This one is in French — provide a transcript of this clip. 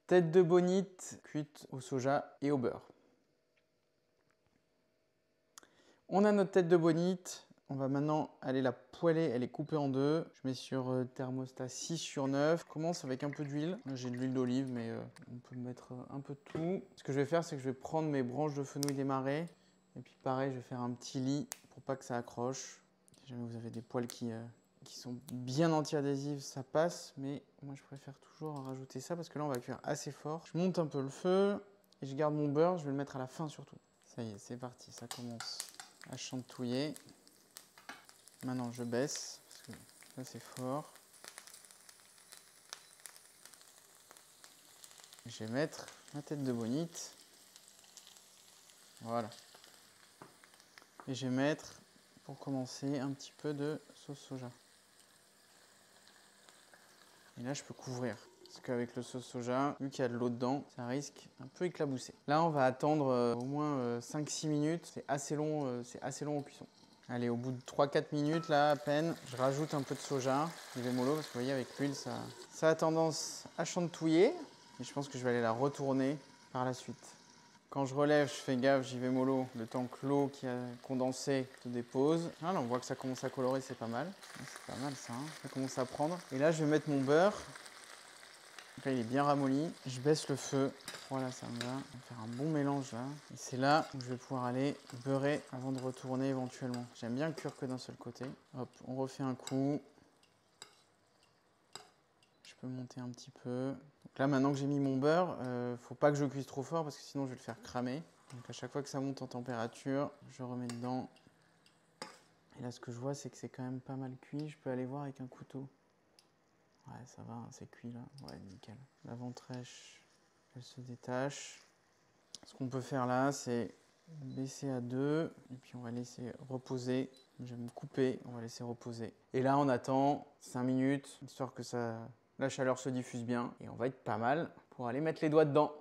Tête de bonite cuite au soja et au beurre. On a notre tête de bonite. On va maintenant aller la poêler. Elle est coupée en deux. Je mets sur thermostat 6/9. Je commence avec un peu d'huile. J'ai de l'huile d'olive, mais on peut mettre un peu de tout. Ce que je vais faire, c'est que je vais prendre mes branches de fenouil démarrées. Et puis pareil, je vais faire un petit lit pour pas que ça accroche. Si jamais vous avez des poêles qui sont bien anti-adhésives, ça passe. Mais moi, je préfère toujours rajouter ça parce que là, on va cuire assez fort. Je monte un peu le feu et je garde mon beurre. Je vais le mettre à la fin surtout. Ça y est, c'est parti. Ça commence à chantouiller. Maintenant, je baisse parce que là, c'est fort. Je vais mettre ma tête de bonite. Voilà. Et je vais mettre, pour commencer, un petit peu de sauce soja. Et là, je peux couvrir. Parce qu'avec le sauce soja, vu qu'il y a de l'eau dedans, ça risque un peu éclabousser. Là, on va attendre au moins 5-6 minutes. C'est assez long au cuisson. Allez, au bout de 3-4 minutes, là, à peine, je rajoute un peu de soja, du mollo, parce que vous voyez, avec l'huile, ça a tendance à chantouiller. Et je pense que je vais aller la retourner par la suite. Quand je relève, je fais gaffe, j'y vais mollo, le temps que l'eau qui a condensé se dépose. Ah là, on voit que ça commence à colorer, c'est pas mal. C'est pas mal ça, hein. Ça commence à prendre. Et là, je vais mettre mon beurre. Donc là, il est bien ramolli. Je baisse le feu. Voilà, ça me va. On va faire un bon mélange là. Et c'est là où je vais pouvoir aller beurrer avant de retourner éventuellement. J'aime bien cuire que d'un seul côté. Hop, on refait un coup. Je peux monter un petit peu. Donc là, maintenant que j'ai mis mon beurre, faut pas que je cuise trop fort parce que sinon je vais le faire cramer. Donc à chaque fois que ça monte en température, je remets dedans. Et là, ce que je vois, c'est que c'est quand même pas mal cuit. Je peux aller voir avec un couteau. Ouais, ça va, hein, c'est cuit là. Ouais, nickel. La ventrèche, elle se détache. Ce qu'on peut faire là, c'est baisser à 2 et puis on va laisser reposer. Je vais me couper, on va laisser reposer. Et là, on attend 5 minutes, histoire que la chaleur se diffuse bien. Et on va être pas mal pour aller mettre les doigts dedans.